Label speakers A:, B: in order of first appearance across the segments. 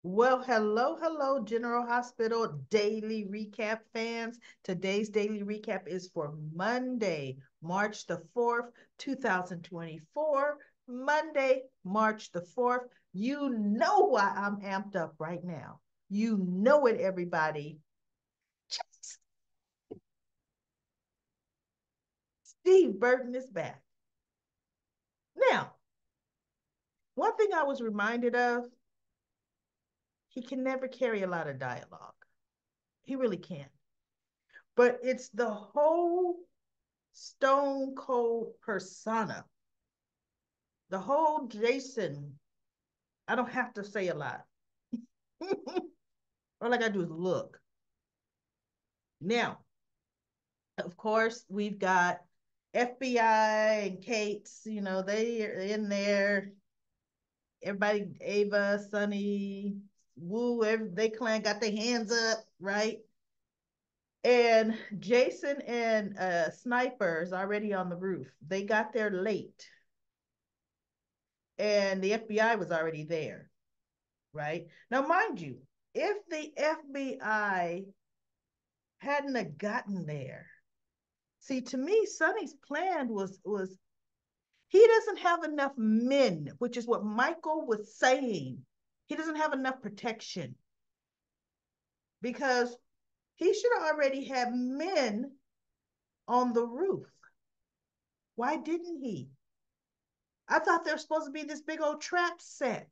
A: Well, hello, hello, General Hospital Daily Recap fans. Today's daily recap is for Monday, March the 4th, 2024. Monday, March the 4th. You know why I'm amped up right now. You know it, everybody. Steve Burton is back. Now, one thing I was reminded of, he can never carry a lot of dialogue. He really can't. But it's the whole stone cold persona. The whole Jason, I don't have to say a lot. All I gotta do is look. Now, of course, we've got FBI and Kate's, they are in there. Everybody, Ava, Sunny, Woo, they clan got their hands up, right? And Jason and Sniper is already on the roof. They got there late, and the FBI was already there, right? Now, mind you, if the FBI hadn't have gotten there, see, to me, Sonny's plan was he doesn't have enough men, which is what Michael was saying. He doesn't have enough protection because he should have already had men on the roof. Why didn't he? I thought there was supposed to be this big old trap set.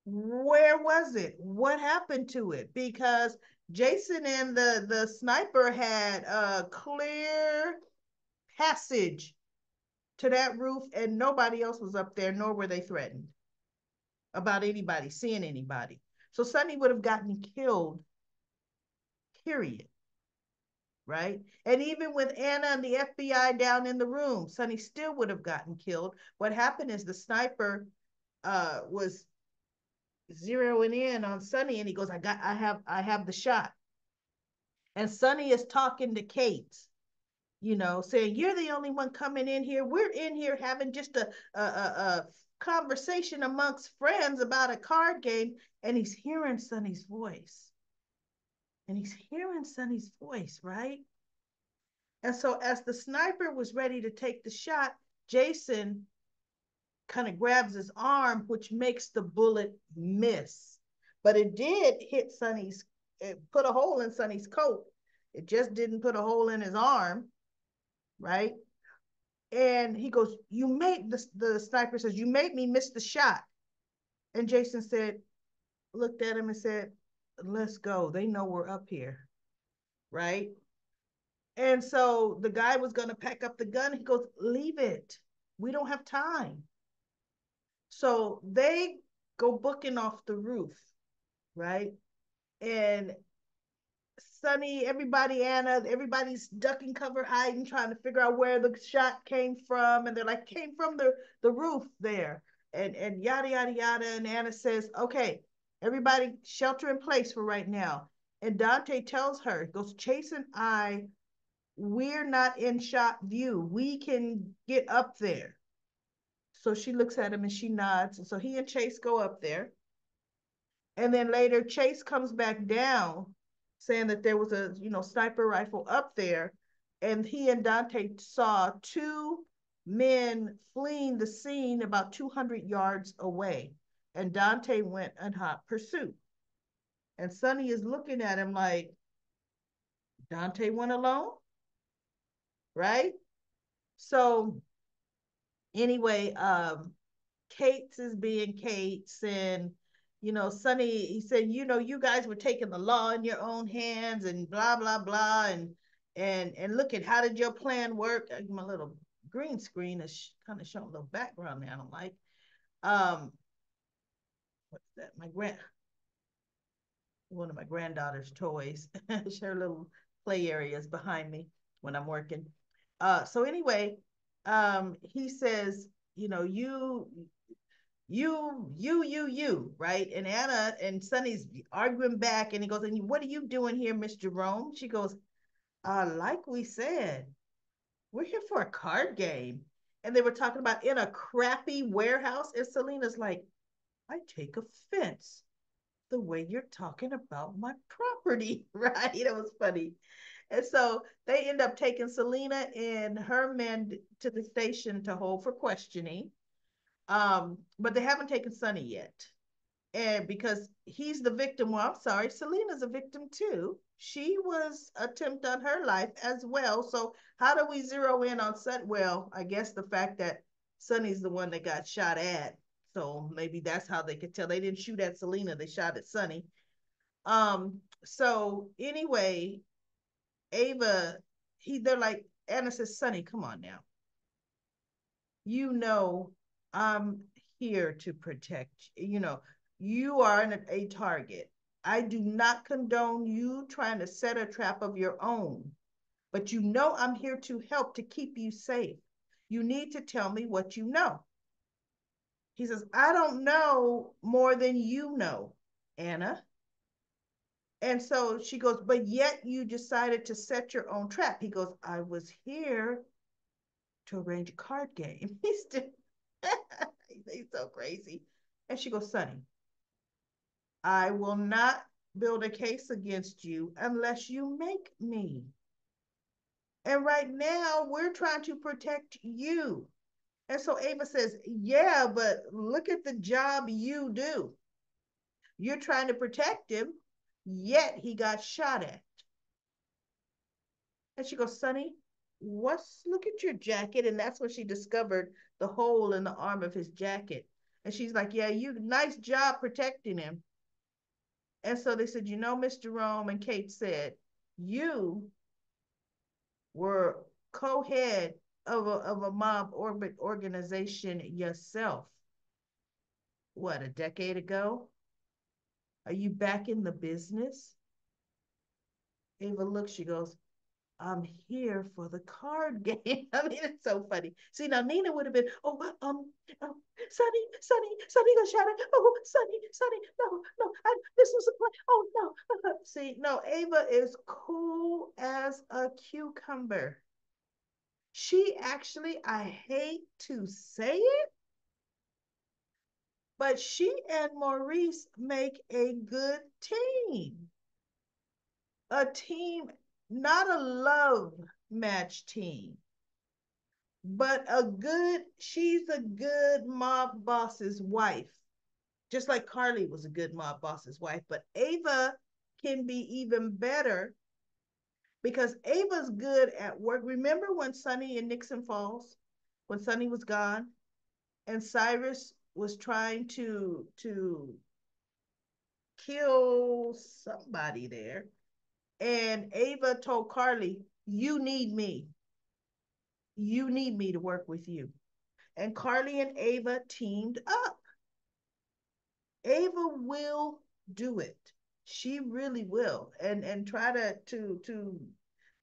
A: Where was it? What happened to it? Because Jason and the sniper had a clear passage to that roof, and nobody else was up there, nor were they threatened about anybody seeing anybody. So Sonny would have gotten killed, period. Right? And even with Anna and the FBI down in the room, Sonny still would have gotten killed. What happened is the sniper was zeroing in on Sonny, and he goes, I have the shot. And Sonny is talking to Kate, saying, "You're the only one coming in here. We're in here having just a conversation amongst friends about a card game." And he's hearing Sonny's voice. And he's hearing Sonny's voice, right? And so as the sniper was ready to take the shot, Jason kind of grabs his arm, which makes the bullet miss. But it did hit Sonny's, it put a hole in Sonny's coat. It just didn't put a hole in his arm, right? And he goes, "You made the sniper says, you made me miss the shot." And Jason said, looked at him and said, "Let's go. They know we're up here." Right. And so the guy was going to pack up the gun. He goes, "Leave it. We don't have time." So they go booking off the roof, right? And Sunny, everybody, Anna, everybody's ducking cover, hiding, trying to figure out where the shot came from. And they're like, "Came from the roof there." And yada yada yada. And Anna says, "Okay, everybody shelter in place for right now." And Dante tells her, goes, "Chase and I, we're not in shot view. We can get up there." So she looks at him and she nods. And so he and Chase go up there. And then later, Chase comes back down saying that there was a, sniper rifle up there. And he and Dante saw two men fleeing the scene about 200 yards away. And Dante went in hot pursuit. And Sonny is looking at him like, "Dante went alone?" Right? So anyway, Kate's is being Kate's, and Sonny, he said, "You guys were taking the law in your own hands and blah blah blah, and look at how did your plan work." My little green screen is kind of showing a little background there. I don't like. Um, what's that? One of my granddaughter's toys. Her little play areas behind me when I'm working. So anyway, he says, you, right? And Anna and Sonny's arguing back, and he goes, "And what are you doing here, Miss Jerome?" She goes, "Like we said, we're here for a card game." And they were talking about in a crappy warehouse. And Selena's like, "I take offense. the way you're talking about my property, right? It was funny. And so they end up taking Selena and her men to the station to hold for questioning. But they haven't taken Sonny yet. And because he's the victim, well, I'm sorry, Selena's a victim too. She was attempt on her life as well. So how do we zero in on Sonny? Well, I guess the fact that Sonny's the one that got shot at. So maybe that's how they could tell. They didn't shoot at Selena, they shot at Sonny. So anyway, Ava, they're like, Anna says, Sonny, come on now. You know, I'm here to protect, you are a target. I do not condone you trying to set a trap of your own, but you know I'm here to help to keep you safe. You need to tell me what you know. He says, I don't know more than you know, Anna. And so she goes, but yet you decided to set your own trap. He goes, I was here to arrange a card game. He's so crazy. And she goes, Sonny, I will not build a case against you unless you make me. And right now, we're trying to protect you. And so Ava says, yeah, but look at the job you do. You're trying to protect him, yet he got shot at. And she goes, Sonny, look at your jacket. And that's when she discovered the hole in the arm of his jacket. And she's like, yeah, nice job protecting him. And so they said, Miss Jerome, and Kate said, you were co-head of a mob orbit organization yourself. What, a decade ago? Are you back in the business? Ava looks, she goes, I'm here for the card game. I mean, it's so funny. See, now Nina would have been, Sonny got shot at. Oh, Sonny, no, this was a play. Oh, no. See, no, Ava is cool as a cucumber. She actually, I hate to say it, but she and Maurice make a good team. A team, not a love match team, but she's a good mob boss's wife, just like Carly was a good mob boss's wife. But Ava can be even better because Ava's good at work. Remember when Sonny in Nixon Falls, when Sonny was gone and Cyrus was trying to kill somebody there, and Ava told Carly, you need me. You need me to work with you. And Carly and Ava teamed up. Ava will do it. She really will. And try to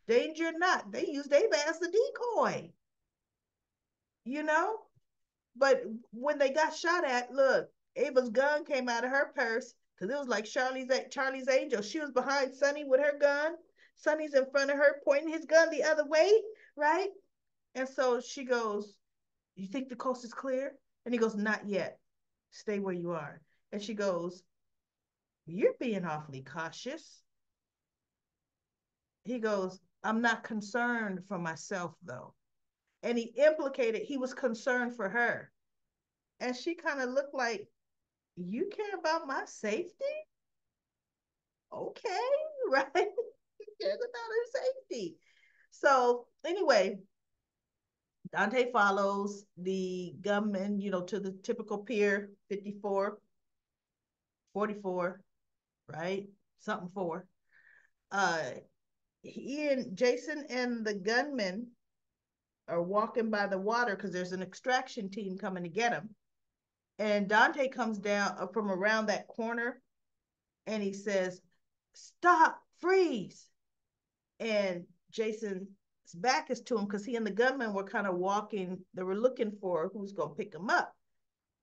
A: danger not. They used Ava as the decoy, you know? But when they got shot at, look, Ava's gun came out of her purse because it was like Charlie's Angel. She was behind Sonny with her gun. Sonny's in front of her pointing his gun the other way, right? And so she goes, you think the coast is clear? And he goes, not yet. Stay where you are. And she goes, you're being awfully cautious. He goes, I'm not concerned for myself, though. And he was concerned for her. And she kind of looked like, you care about my safety? Okay, right? He cares about her safety. So, anyway, Dante follows the gunman, to the typical pier 54, 44, right? Something for. Uh, Jason and the gunman are walking by the water because there's an extraction team coming to get him. And Dante comes down from around that corner and he says, stop, freeze. And Jason's back is to him because he and the gunman were kind of walking. They were looking for who's going to pick him up.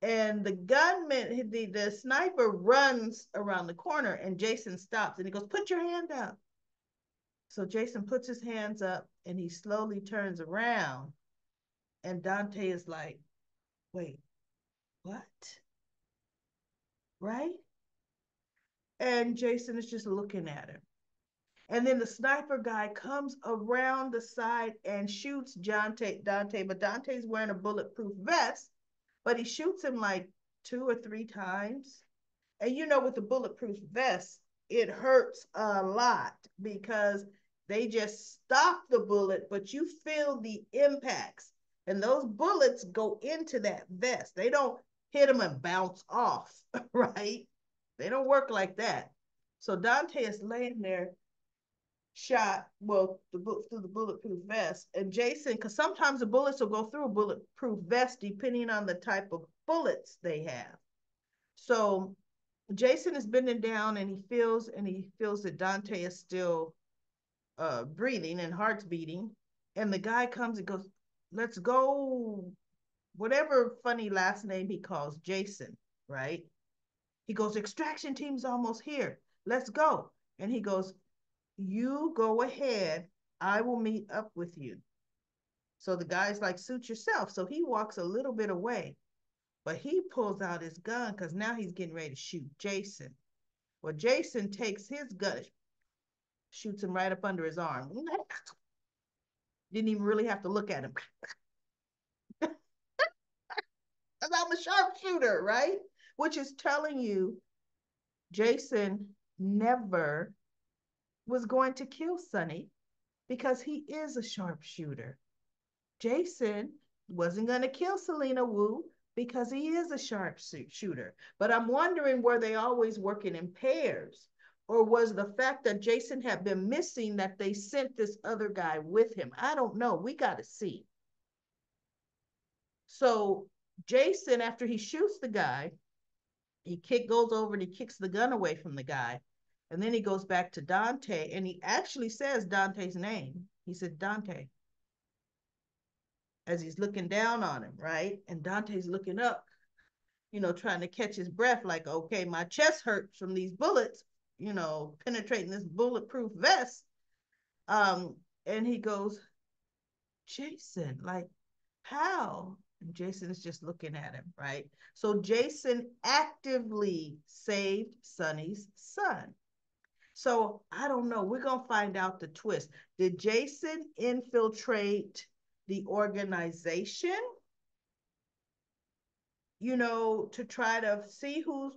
A: And the gunman, the sniper runs around the corner and Jason stops and he goes, put your hand up. So Jason puts his hands up and he slowly turns around. And Dante is like, wait, what? Right? And Jason is just looking at him. And then the sniper guy comes around the side and shoots Dante, but Dante's wearing a bulletproof vest, but he shoots him like 2 or 3 times. And with the bulletproof vest, it hurts a lot because they just stop the bullet, but you feel the impacts. And those bullets go into that vest. They don't hit them and bounce off, right? They don't work like that. So Dante is laying there shot, well, through the bulletproof vest. And Jason, because sometimes the bullets will go through a bulletproof vest depending on the type of bullets they have. So Jason is bending down and he feels that Dante is still breathing and heart's beating. And the guy comes and goes, "Let's go," whatever funny last name he calls Jason, right? He goes, "Extraction team's almost here. Let's go." And he goes, "You go ahead. I will meet up with you." So the guy's like, "Suit yourself." So he walks a little bit away, but he pulls out his gun because now he's getting ready to shoot Jason. Well, Jason takes his gun, shoots him right up under his arm. Didn't even really have to look at him. I'm a sharpshooter, right? Which is telling you Jason never was going to kill Sonny because he is a sharpshooter. Jason wasn't going to kill Selena Wu because he is a sharpshooter. But I'm wondering, were they always working in pairs? Or was the fact that Jason had been missing that they sent this other guy with him? I don't know. We got to see. So Jason, after he shoots the guy, goes over and he kicks the gun away from the guy. And then he goes back to Dante and he actually says Dante's name. He said, "Dante," as he's looking down on him, right? And Dante's looking up, trying to catch his breath, like, okay, my chest hurts from these bullets, penetrating this bulletproof vest. Um, and he goes, "Jason, like, how?" And Jason is just looking at him, right? So Jason actively saved Sonny's son. So I don't know. We're going to find out the twist. Did Jason infiltrate the organization, to try to see who's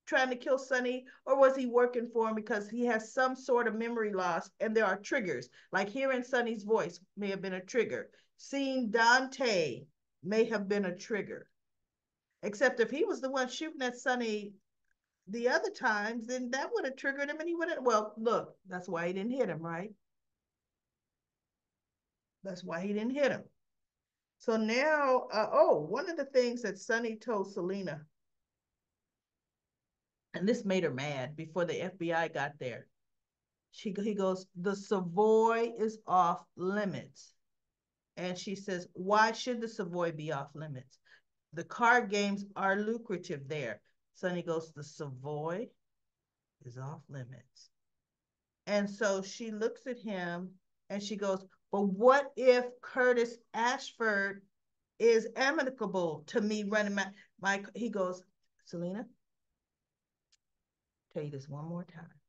A: trying to kill Sonny, or was he working for him because he has some sort of memory loss and there are triggers? Like hearing Sonny's voice may have been a trigger. Seeing Dante may have been a trigger. Except if he was the one shooting at Sonny the other times, then that would have triggered him and he would have, well, look, that's why he didn't hit him, right? That's why he didn't hit him. So now, one of the things that Sonny told Selena, and this made her mad before the FBI got there. He goes, "The Savoy is off limits." And she says, "Why should the Savoy be off limits? The card games are lucrative there." Sonny goes, "The Savoy is off limits." And so she looks at him and she goes, "But what if Curtis Ashford is amicable to me running my he goes, "Selena, tell you this one more time.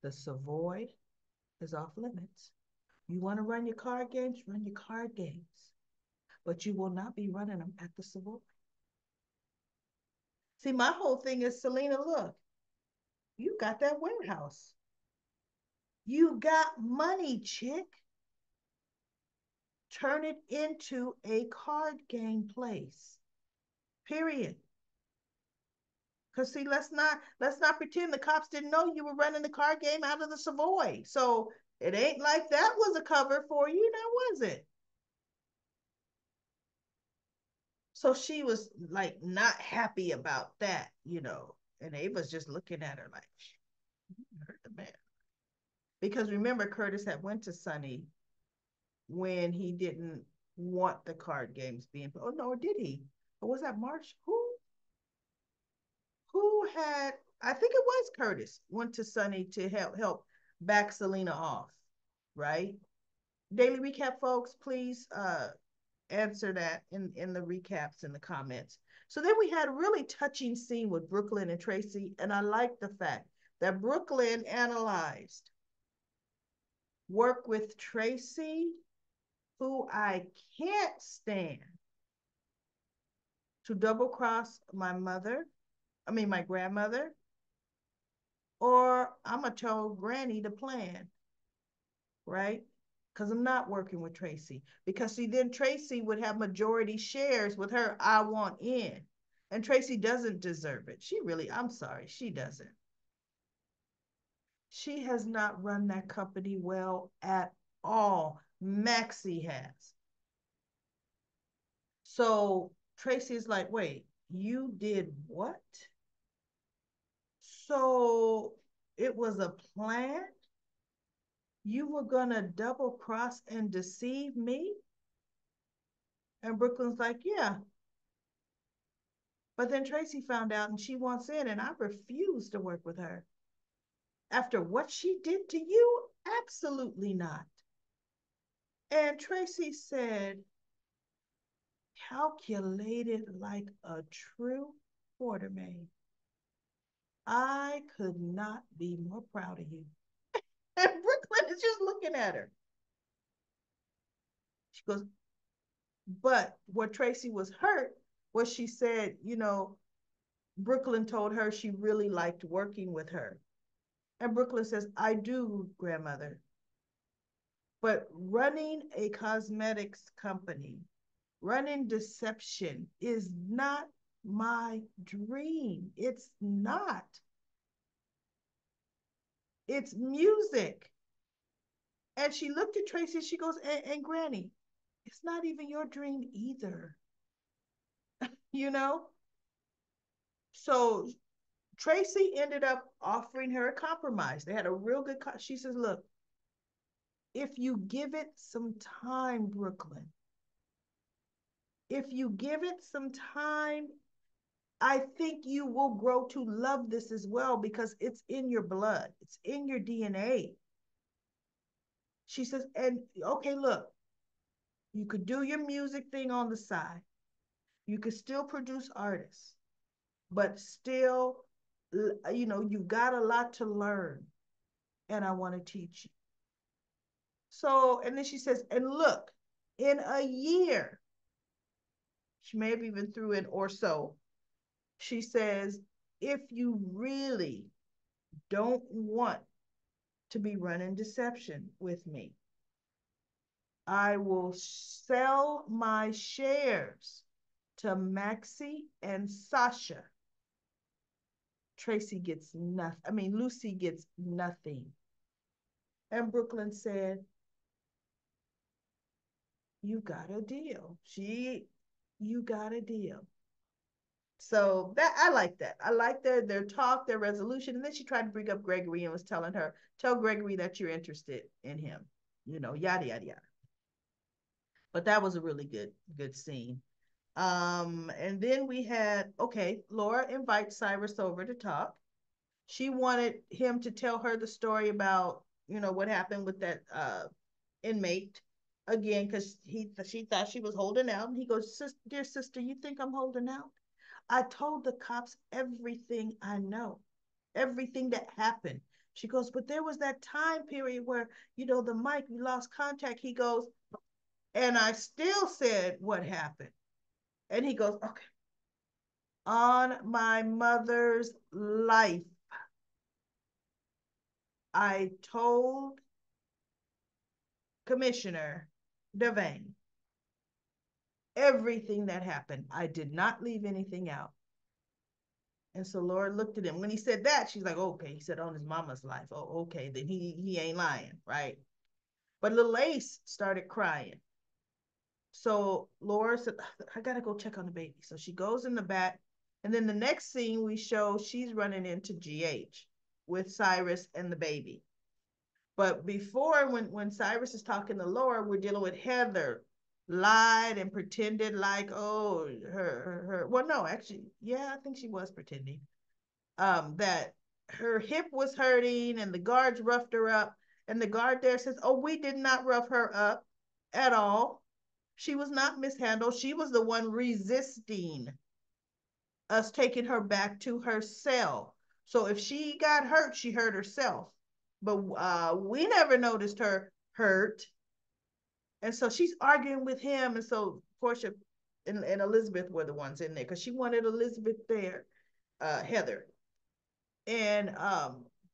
A: The Savoy is off limits. You want to run your card games? Run your card games. But you will not be running them at the Savoy." See, my whole thing is, Selena, look, you got that warehouse. You got money, chick. Turn it into a card game place. Period. Because see, let's not pretend the cops didn't know you were running the card game out of the Savoy. So it ain't like that was a cover for you, now was it? So she was like not happy about that. And Ava's just looking at her like, hurt the man. Because remember, Curtis had went to Sonny when he didn't want the card games being. Oh no, did he? Or was that March? Who had? I think it was Curtis went to Sonny to help back Selena off, right? Daily recap, folks. Please answer that in the recaps in the comments. So then we had a really touching scene with Brooklyn and Tracy, and I like the fact that Brooklyn analyzed work with Tracy, who I can't stand, to double cross my mother, my grandmother, or I'm going to tell Granny the plan, right? Because I'm not working with Tracy. Because see, then Tracy would have majority shares with her. I want in. And Tracy doesn't deserve it. She really, I'm sorry, she doesn't. She has not run that company well at all. Maxie has. So Tracy's like, wait, you did what? So it was a plan? You were gonna double cross and deceive me? And Brooklyn's like, yeah. But then Tracy found out and she wants in, and I refuse to work with her. After what she did to you? Absolutely not. And Tracy said, calculated like a true quartermaid. I could not be more proud of you. And Brooklyn is just looking at her. She goes, but what Tracy was hurt was she said, Brooklyn told her she really liked working with her. And Brooklyn says, I do, grandmother. But running a cosmetics company, running deception is not my dream. It's not. It's music. And she looked at Tracy and she goes, and Granny, it's not even your dream either. you know? So Tracy ended up offering her a compromise. They had a real good, she says, look, if you give it some time, Brooklyn, if you give it some time, I think you will grow to love this as well because it's in your blood, it's in your DNA. She says, and okay, look, you could do your music thing on the side. You could still produce artists, but still, you've got a lot to learn, and I want to teach you. So, and then she says, and look, in a year, she may have even threw in or so. She says, if you really don't want to be running deception with me, I will sell my shares to Maxie and Sasha. Tracy gets nothing. Lucy gets nothing. And Brooklyn said, you got a deal. You got a deal. So that I like that. I like their talk, their resolution. And then she tried to bring up Gregory and was telling her, tell Gregory that you're interested in him. Yada yada yada. But that was a really good scene. And then we had, okay, Laura invites Cyrus over to talk. She wanted him to tell her the story about, what happened with that inmate again, because she thought she was holding out. And he goes, dear sister, you think I'm holding out? I told the cops everything I know, everything that happened. She goes, but there was that time period where, the mic, we lost contact. He goes, and I still said what happened. And he goes, okay. On my mother's life, I told Commissioner Devane everything that happened. I did not leave anything out. And so Laura looked at him. When he said that, she's like, okay. He said on his mama's life. Oh, okay. Then he ain't lying, right? But little Ace started crying. So Laura said, I gotta go check on the baby. So she goes in the back. And then the next scene we show she's running into GH with Cyrus and the baby. But before, when Cyrus is talking to Laura, we're dealing with Heather lied and pretended like, oh, her well, no, actually, yeah, I think she was pretending that her hip was hurting and the guards roughed her up. And the guard there says, oh, we did not rough her up at all. She was not mishandled. She was the one resisting. us taking her back to her cell. So if she got hurt, she hurt herself. But we never noticed her hurt. And so she's arguing with him. And so Portia and Elizabeth were the ones in there because she wanted Elizabeth there, Heather. And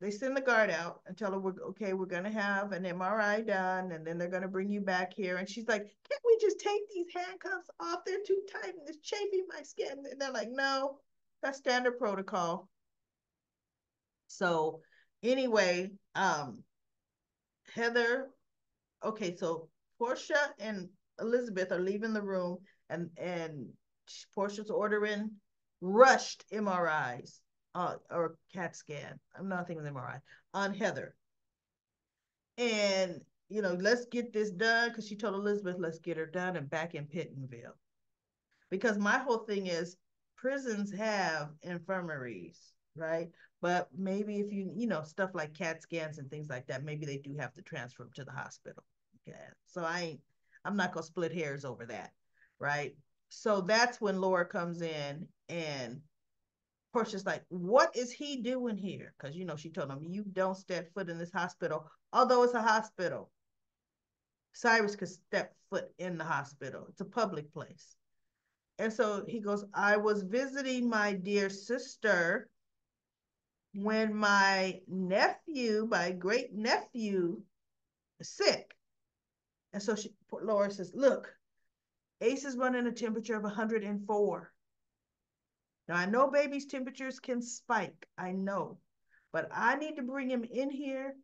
A: they send the guard out and tell her, we're okay, we're going to have an MRI done, and then they're going to bring you back here. And she's like, can't we just take these handcuffs off? They're too tight and it's chafing my skin. And they're like, no, that's standard protocol. So anyway, Heather, okay, so Portia and Elizabeth are leaving the room, and Portia's ordering rushed MRIs, or CAT scan. I'm not thinking MRI on Heather, and let's get this done because she told Elizabeth, let's get her done and back in Pittenville. Because my whole thing is prisons have infirmaries, right? But maybe if stuff like CAT scans and things like that, maybe they do have to transfer them to the hospital. Okay, so I'm not gonna split hairs over that, right? So that's when Laura comes in, and Portia's like, what is he doing here? Because she told him, you don't step foot in this hospital, although it's a hospital. Cyrus could step foot in the hospital. It's a public place. And so he goes, I was visiting my dear sister when my great nephew, is sick. And so Laura says, look, Ace is running a temperature of 104. Now, I know babies' temperatures can spike. I know. But I need to bring him in here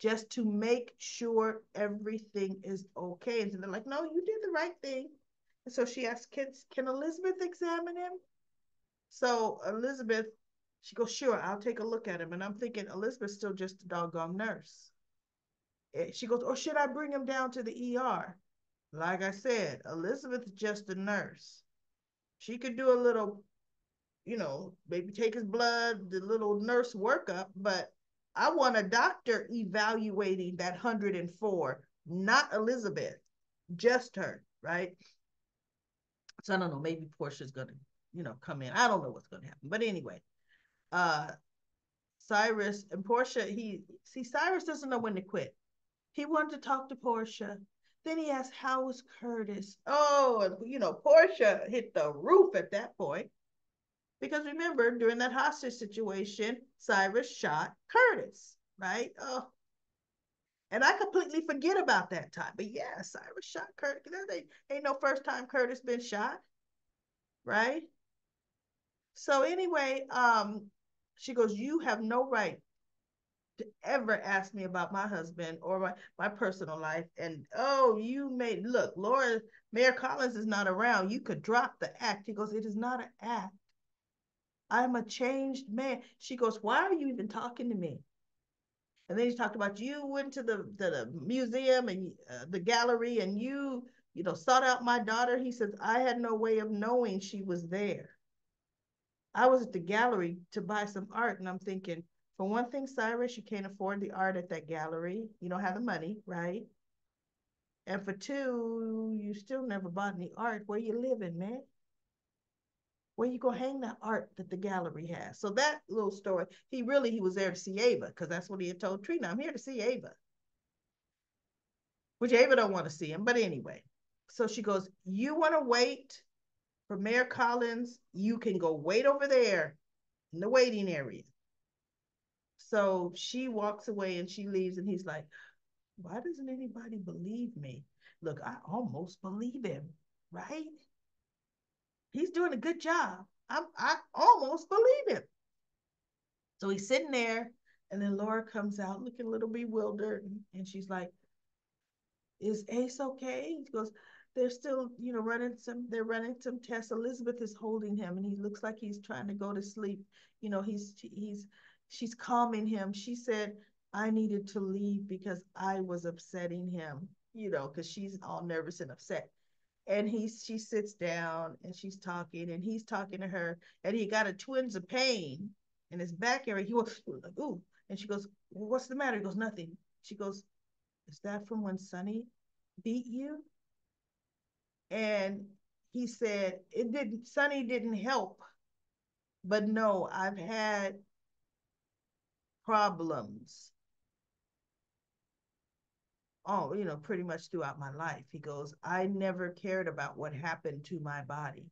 A: just to make sure everything is okay. And so they're like, no, you did the right thing. And so she asked, can Elizabeth examine him? So Elizabeth, she goes, sure, I'll take a look at him. And I'm thinking, Elizabeth's still just a doggone nurse. She goes, or should I bring him down to the ER? Like I said, Elizabeth's just a nurse. She could do a little, maybe take his blood, the little nurse workup, but I want a doctor evaluating that 104, not Elizabeth, just her, right? So I don't know, maybe Portia's gonna, come in. I don't know what's gonna happen. But anyway, uh Cyrus and Portia, Cyrus doesn't know when to quit. He wanted to talk to Portia. Then he asked, how was Curtis? Oh, Portia hit the roof at that point. Because remember, during that hostage situation, Cyrus shot Curtis, right? Oh, and I completely forget about that time. But yeah, Cyrus shot Curtis. That ain't no first time Curtis been shot, right? So anyway, she goes, you have no right to ever ask me about my husband or my personal life. And oh, look, Laura, Mayor Collins is not around. You could drop the act. He goes, it is not an act. I'm a changed man. She goes, why are you even talking to me? And then he talked about you went to the museum and the gallery, and sought out my daughter. He says, I had no way of knowing she was there. I was at the gallery to buy some art, and I'm thinking, for one thing, Cyrus, you can't afford the art at that gallery. You don't have the money, right? And for two, you still never bought any art. Where you living, man? Where you gonna hang that art that the gallery has? So that little story, he was there to see Ava, because that's what he had told Trina. I'm here to see Ava, which Ava don't want to see him. But anyway, so she goes, you want to wait for Mayor Collins? You can go wait over there in the waiting area. So she walks away and she leaves, and he's like, why doesn't anybody believe me? Look, I almost believe him, right? He's doing a good job. I almost believe him. So he's sitting there, and then Laura comes out looking a little bewildered, and she's like, is Ace okay? He goes, they're still, they're running some tests. Elizabeth is holding him, and he looks like he's trying to go to sleep. She's calming him. She said, I needed to leave because I was upsetting him, because she's all nervous and upset. And she sits down and she's talking, and he's talking to her, and he got a twinge of pain in his back area. He was like, ooh. And she goes, well, what's the matter? He goes, nothing. She goes, is that from when Sonny beat you? And he said, Sonny didn't help. But no, I've had problems, oh, pretty much throughout my life. He goes, I never cared about what happened to my body.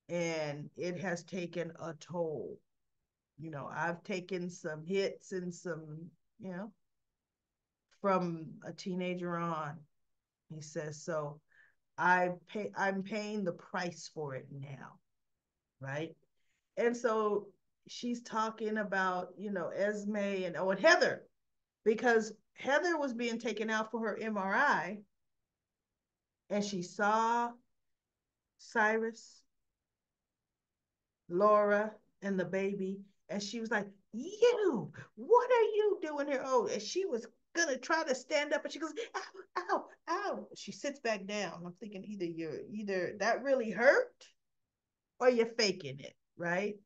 A: And it has taken a toll. I've taken some hits and some, you know, from a teenager on. He says, so I'm paying the price for it now, right? And so she's talking about, Esme and Heather, because Heather was being taken out for her MRI and she saw Cyrus, Laura, and the baby, and she was like, "You, what are you doing here?" Oh, and she was gonna try to stand up, and she goes, "Ow, ow, ow!" She sits back down. I'm thinking either that really hurt or you're faking it, right?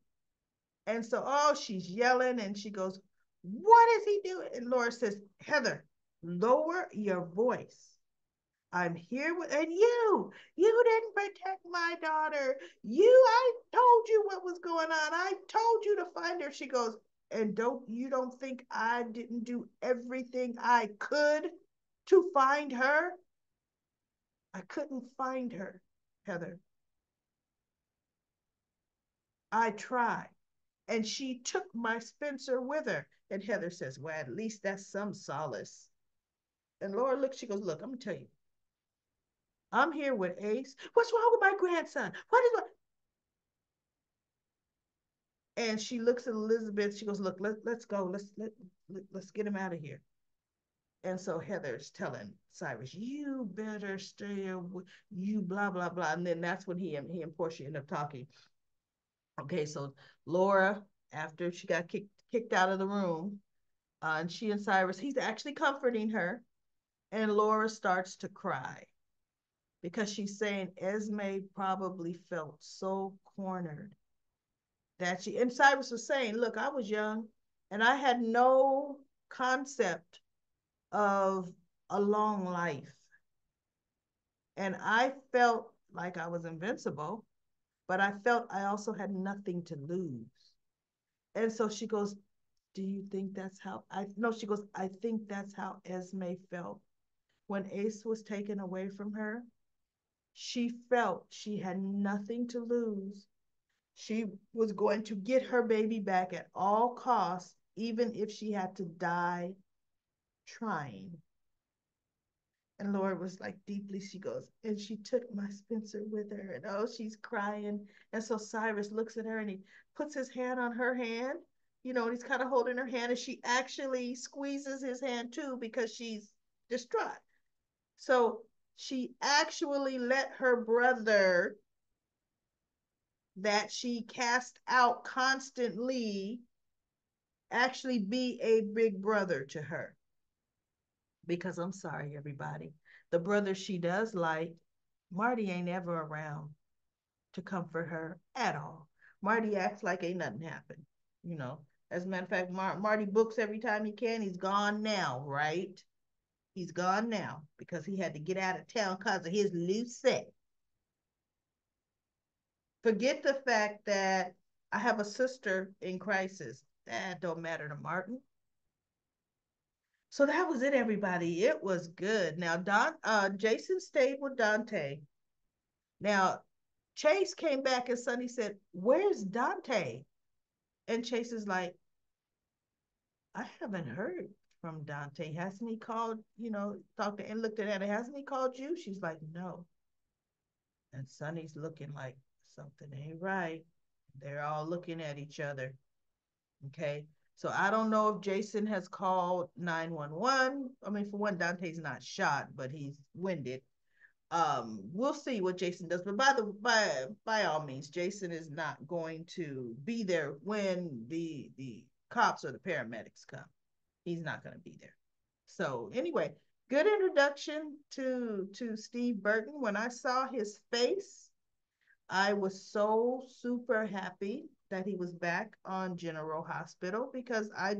A: And so, oh, she's yelling, and she goes, "What is he doing?" And Laura says, "Heather, lower your voice. I'm here with, and you didn't protect my daughter. I told you what was going on. I told you to find her." She goes, "And don't think I didn't do everything I could to find her? I couldn't find her, Heather. I tried. And she took my Spencer with her." And Heather says, "Well, at least that's some solace." And Laura looks, she goes, "Look, I'm gonna tell you, I'm here with Ace. What's wrong with my grandson? What is what?" And she looks at Elizabeth. She goes, "Look, let's go. Let's get him out of here." And so Heather's telling Cyrus, "You better stay away, you blah blah blah." And then that's when he and Portia end up talking. Okay, so Laura, after she got kicked out of the room, and she and Cyrus, he's actually comforting her, and Laura starts to cry because she's saying Esme probably felt so cornered that she, and Cyrus was saying, "Look, I was young and I had no concept of a long life. And I felt like I was invincible, but I felt I also had nothing to lose." And so she goes, "Do you think that's how I no?" She goes, "I think that's how Esme felt when Ace was taken away from her. She felt she had nothing to lose. She was going to get her baby back at all costs, even if she had to die trying." And Laura was like, deeply, she goes, "And she took my Spencer with her." And oh, she's crying. And so Cyrus looks at her and he puts his hand on her hand, and he's kind of holding her hand. And she actually squeezes his hand too because she's distraught. So she actually let her brother, that she cast out constantly, actually be a big brother to her. Because I'm sorry, everybody, the brother she does like, Marty ain't ever around to comfort her at all. Marty acts like ain't nothing happened, you know. As a matter of fact, Marty books every time he can. He's gone now, right? He's gone now because he had to get out of town because of his loose set. Forget the fact that I have a sister in crisis. That don't matter to Martin. So that was it, everybody. It was good. Now, Jason stayed with Dante. Now, Chase came back and Sonny said, "Where's Dante?" And Chase is like, "I haven't heard from Dante. Hasn't he called, talked to and looked at it. Hasn't he called you?" She's like, "No." And Sonny's looking like something ain't right. They're all looking at each other. Okay. So I don't know if Jason has called 911. I mean, for one, Dante's not shot, but he's winded. We'll see what Jason does. But by all means, Jason is not going to be there when the cops or the paramedics come. He's not going to be there. So anyway, good introduction to Steve Burton. When I saw his face, I was so super happy that he was back on General Hospital because I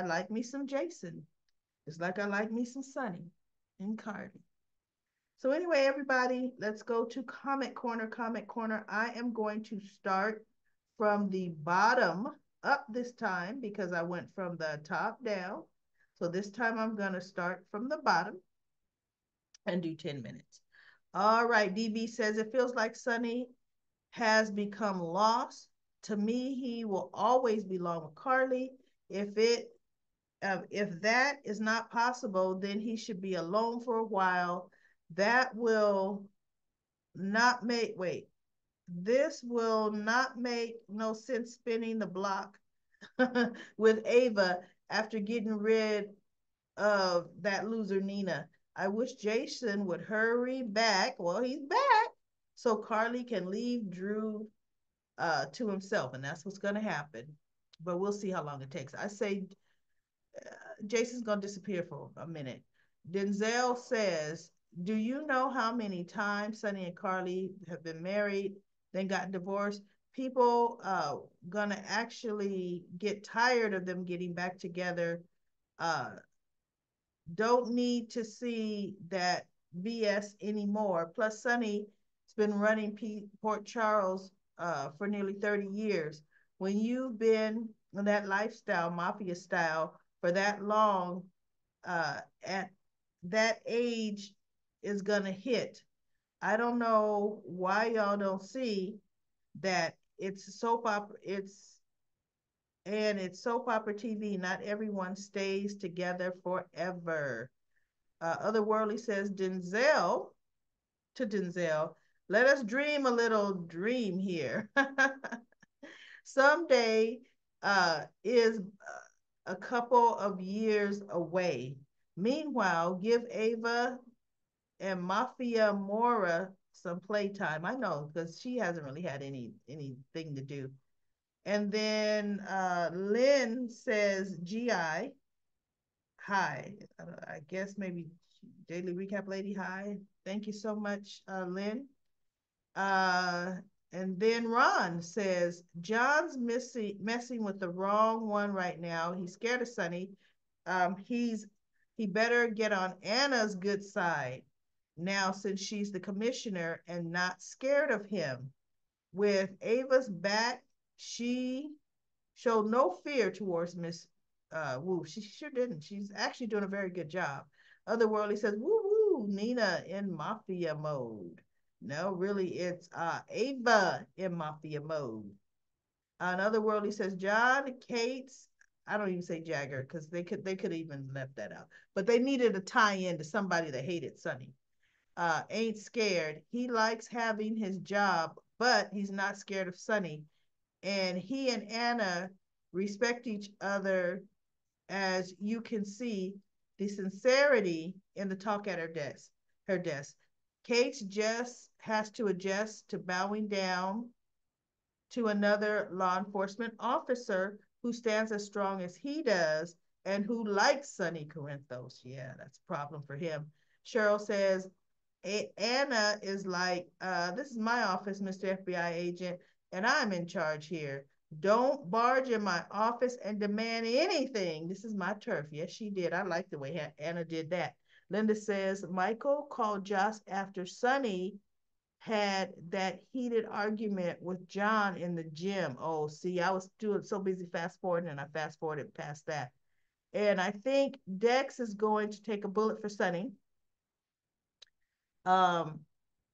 A: like me some Jason. It's like I like me some Sonny and Cardi. So anyway, everybody, let's go to Comment Corner. Comment Corner. I am going to start. from the bottom up this time because I went from the top down. So this time I'm going to start from the bottom and do 10 minutes. All right, DB says it feels like Sonny has become lost. To me, he will always belong with Carly. If that is not possible, then he should be alone for a while. That will not make wait. This will not make no sense spinning the block with Ava after getting rid of that loser Nina. I wish Jason would hurry back. Well, he's back. So Carly can leave Drew to himself, and that's what's going to happen. But we'll see how long it takes. I say Jason's going to disappear for a minute. Denzel says, do you know how many times Sonny and Carly have been married, then got divorced? People gonna actually get tired of them getting back together. Uh, don't need to see that BS anymore. Plus, Sonny's been running Port Charles for nearly 30 years. When you've been in that lifestyle, mafia style, for that long, at that age is gonna hit. I don't know why y'all don't see that it's soap opera. It's soap opera TV. Not everyone stays together forever. Otherworldly says Denzel, let us dream a little dream here. Someday is a couple of years away. Meanwhile, give Ava and Mafia Mora some playtime. I know because she hasn't really had anything to do. And then Lynn says, "GI, hi. I guess maybe Daily Recap Lady, hi. Thank you so much, Lynn." Uh, and then Ron says, John's messing with the wrong one right now. He's scared of Sonny. He better get on Anna's good side now since she's the commissioner and not scared of him. With Ava's back, she showed no fear towards Miss Wu. She sure didn't. She's actually doing a very good job. Otherworldly says, woo woo, Nina in mafia mode. No, really, it's Ava in mafia mode. Another world, he says John Cates. I don't even say Jagger because they could even left that out. But they needed a tie-in to somebody that hated Sonny. Ain't scared. He likes having his job, but he's not scared of Sonny. And he and Anna respect each other, as you can see the sincerity in the talk at her desk. Kate just has to adjust to bowing down to another law enforcement officer who stands as strong as he does and who likes Sonny Corinthos. Yeah, that's a problem for him. Cheryl says, Anna is like, this is my office, Mr. FBI agent, and I'm in charge here. Don't barge in my office and demand anything. This is my turf. Yes, she did. I like the way Anna did that. Linda says, Michael called Josh after Sonny had that heated argument with John in the gym. Oh, see, I was doing so busy fast forwarding and I fast forwarded past that. And I think Dex is going to take a bullet for Sonny um,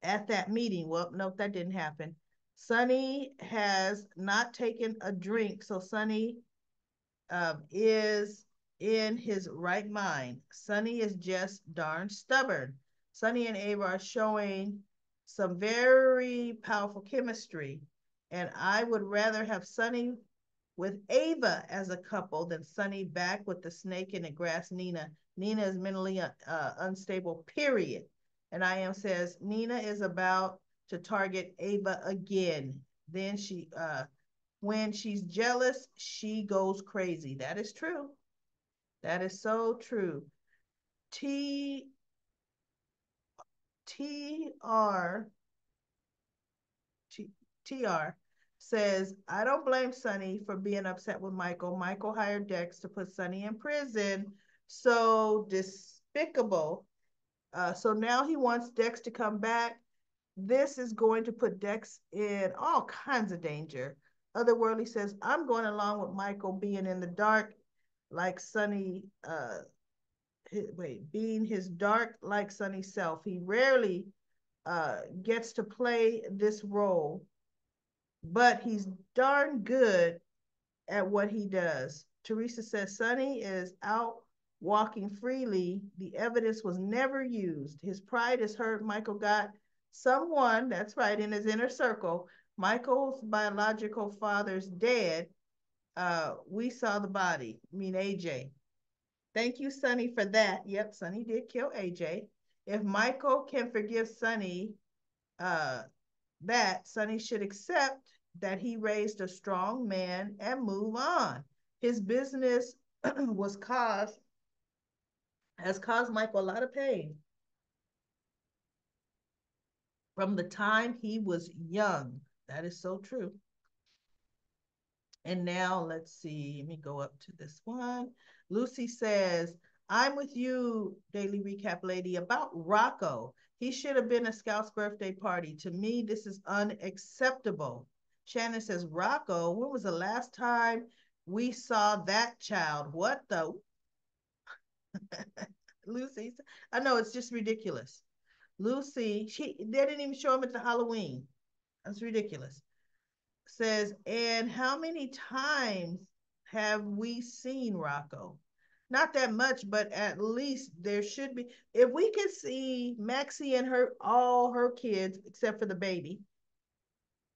A: at that meeting. Well, no, that didn't happen. Sonny has not taken a drink, so Sonny is in his right mind. Sonny is just darn stubborn. Sonny and Ava are showing some very powerful chemistry, and I would rather have Sonny with Ava as a couple than Sonny back with the snake in the grass Nina. Nina is mentally unstable, period. And I.M. says Nina is about to target Ava again. Then when she's jealous, she goes crazy. That is true. That is so true. T T R T TR says, I don't blame Sonny for being upset with Michael. Michael hired Dex to put Sonny in prison. So despicable. So now he wants Dex to come back. This is going to put Dex in all kinds of danger. Otherworldly says, I'm going along with Michael being in the dark like Sunny, being his dark like Sunny self. He rarely gets to play this role, but he's darn good at what he does. Teresa says Sonny is out walking freely. The evidence was never used. His pride is hurt. Michael got someone, that's right, in his inner circle. Michael's biological father's dead. We saw the body. I mean, AJ. Thank you, Sonny, for that. Yep, Sonny did kill AJ. If Michael can forgive Sonny, uh, that Sonny should accept that he raised a strong man and move on. His business was caused has caused Michael a lot of pain from the time he was young. That is so true. And now let's see, let me go up to this one. Lucy says, I'm with you, Daily Recap Lady, about Rocco. He should have been a Scout's birthday party. To me, this is unacceptable. Shannon says, Rocco, when was the last time we saw that child? What the? Lucy, I know it's just ridiculous. Lucy, they didn't even show him at the Halloween. That's ridiculous. Says, and how many times have we seen Rocco? Not that much, but at least there should be. If we could see Maxie and her, all her kids, except for the baby,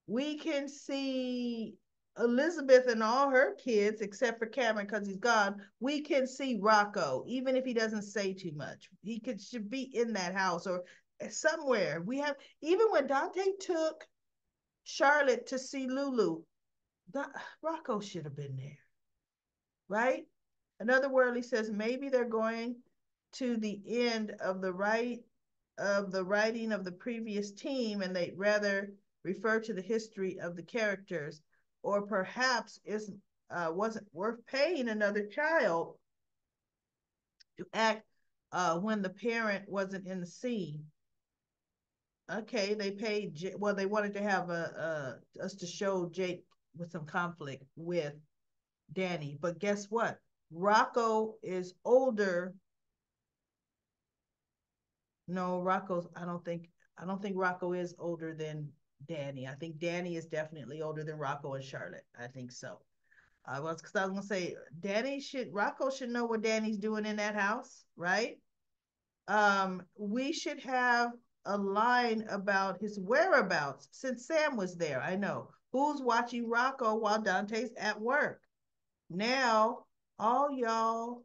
A: we can see Elizabeth and all her kids, except for Cameron because he's gone. We can see Rocco, even if he doesn't say too much. He should be in that house or somewhere. We have, even when Dante took Charlotte to see Lulu, Rocco should have been there, right? Another word he says maybe they're going to the end of the writing of the previous team and they'd rather refer to the history of the characters, or perhaps isn't wasn't worth paying another child to act when the parent wasn't in the scene. Okay, they paid. Well, they wanted to have us to show Jake with some conflict with Danny, but guess what? Rocco is older. No, Rocco's. I don't think Rocco is older than Danny. I think Danny is definitely older than Rocco and Charlotte. I think so. Because I was gonna say Rocco should know what Danny's doing in that house, right? We should have a line about his whereabouts since Sam was there. I know. Who's watching Rocco while Dante's at work? Now, all y'all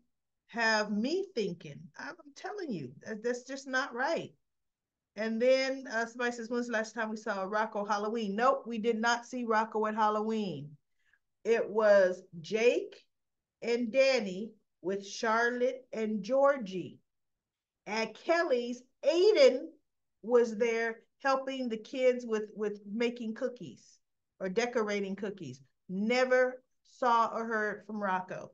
A: have me thinking. I'm telling you, that's just not right. And then somebody says, when's the last time we saw Rocco Halloween? Nope, we did not see Rocco at Halloween. It was Jake and Danny with Charlotte and Georgie. At Kelly's, Aiden was there helping the kids with making cookies or decorating cookies. Never saw or heard from Rocco.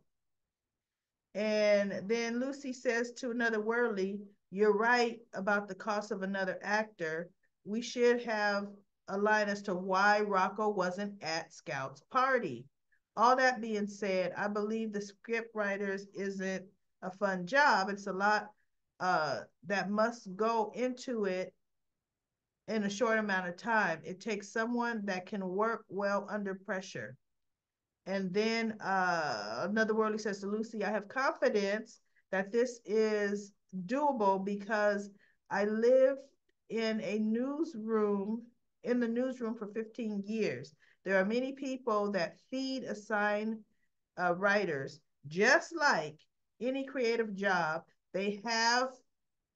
A: And then Lucy says to another worldly, you're right about the cost of another actor. We should have a line as to why Rocco wasn't at Scout's party. All that being said, I believe the script writers isn't a fun job. It's a lot that must go into it in a short amount of time. It takes someone that can work well under pressure. And then another worldly says to Lucy, I have confidence that this is doable because I lived in a newsroom, in the newsroom for 15 years. There are many people that feed assigned writers, just like any creative job, they have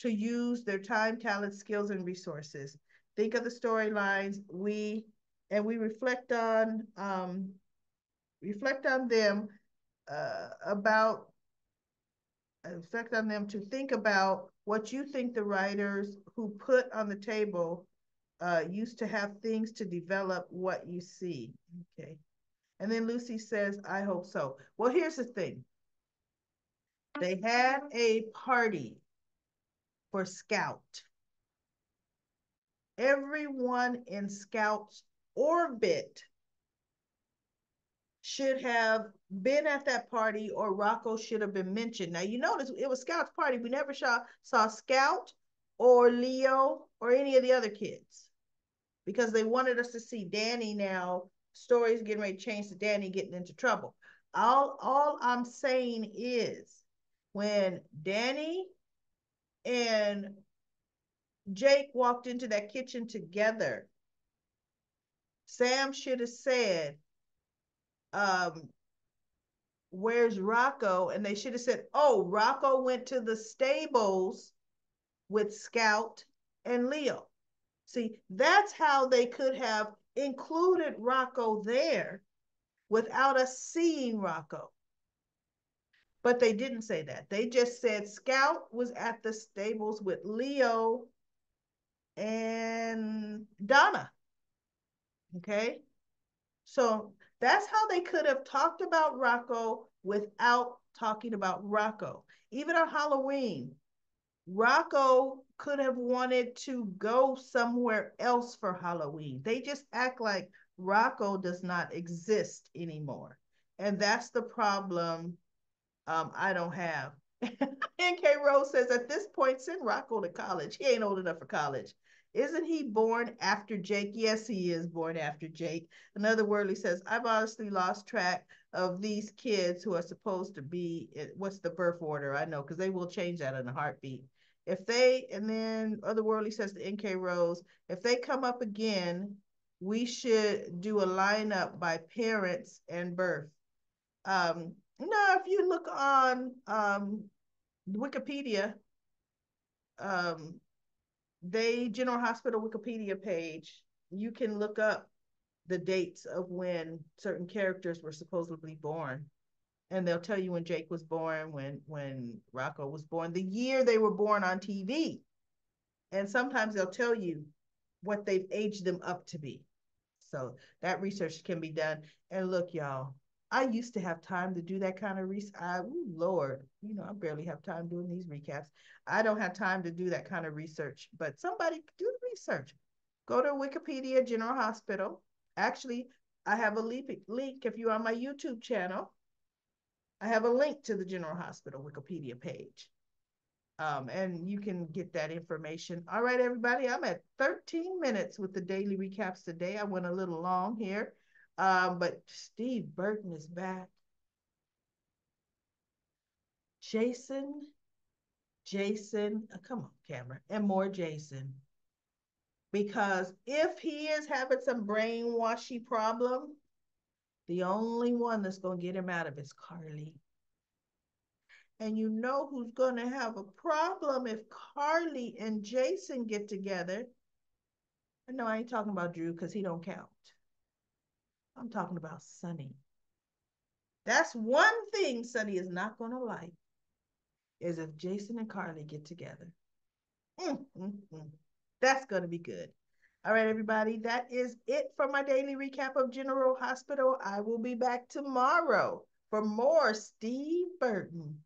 A: to use their time, talent, skills, and resources. Think of the storylines we reflect on them about reflect on them to think about what you think the writers who put on the table used to have things to develop what you see. Okay. And then Lucy says, I hope so. Well, here's the thing. They had a party for Scout. Everyone in Scout's orbit should have been at that party, or Rocco should have been mentioned. Now, you notice it was Scout's party. We never saw Scout or Leo or any of the other kids, because they wanted us to see Danny now. Stories getting ready to change to Danny getting into trouble. All I'm saying is, when Danny and Jake walked into that kitchen together, Sam should have said, um, where's Rocco? And they should have said, oh, Rocco went to the stables with Scout and Leo. See, that's how they could have included Rocco there without us seeing Rocco. But they didn't say that. They just said Scout was at the stables with Leo and Donna. Okay. So that's how they could have talked about Rocco without talking about Rocco. Even on Halloween, Rocco could have wanted to go somewhere else for Halloween. They just act like Rocco does not exist anymore. And that's the problem I don't have. NK Rose says, at this point, send Rocco to college. He ain't old enough for college. Isn't he born after Jake? Yes, he is born after Jake. Another Wordly says, I've honestly lost track of these kids who are supposed to be, what's the birth order? I know, because they will change that in a heartbeat. If they, and then Otherworldly says to NK Rose, if they come up again, we should do a lineup by parents and birth. No, if you look on Wikipedia, um, General Hospital Wikipedia page, you can look up the dates of when certain characters were supposedly born, and they'll tell you when Jake was born, when Rocco was born, the year they were born on TV, and sometimes they'll tell you what they've aged them up to be. So that research can be done. And look, y'all, I used to have time to do that kind of research. Lord, I barely have time doing these recaps. I don't have time to do that kind of research, but somebody do the research. Go to Wikipedia General Hospital. Actually, I have a link if you're on my YouTube channel. I have a link to the General Hospital Wikipedia page. And you can get that information. All right, everybody, I'm at 13 minutes with the daily recaps today. I went a little long here, but Steve Burton is back. Jason, come on, camera, and more Jason. Because if he is having some brainwashy problem, the only one that's going to get him out of is Carly. And you know who's going to have a problem if Carly and Jason get together? No, I ain't talking about Drew because he don't count. I'm talking about Sonny. That's one thing Sonny is not going to like, is if Jason and Carly get together. That's going to be good. All right, everybody, that is it for my daily recap of General Hospital. I will be back tomorrow for more Steve Burton.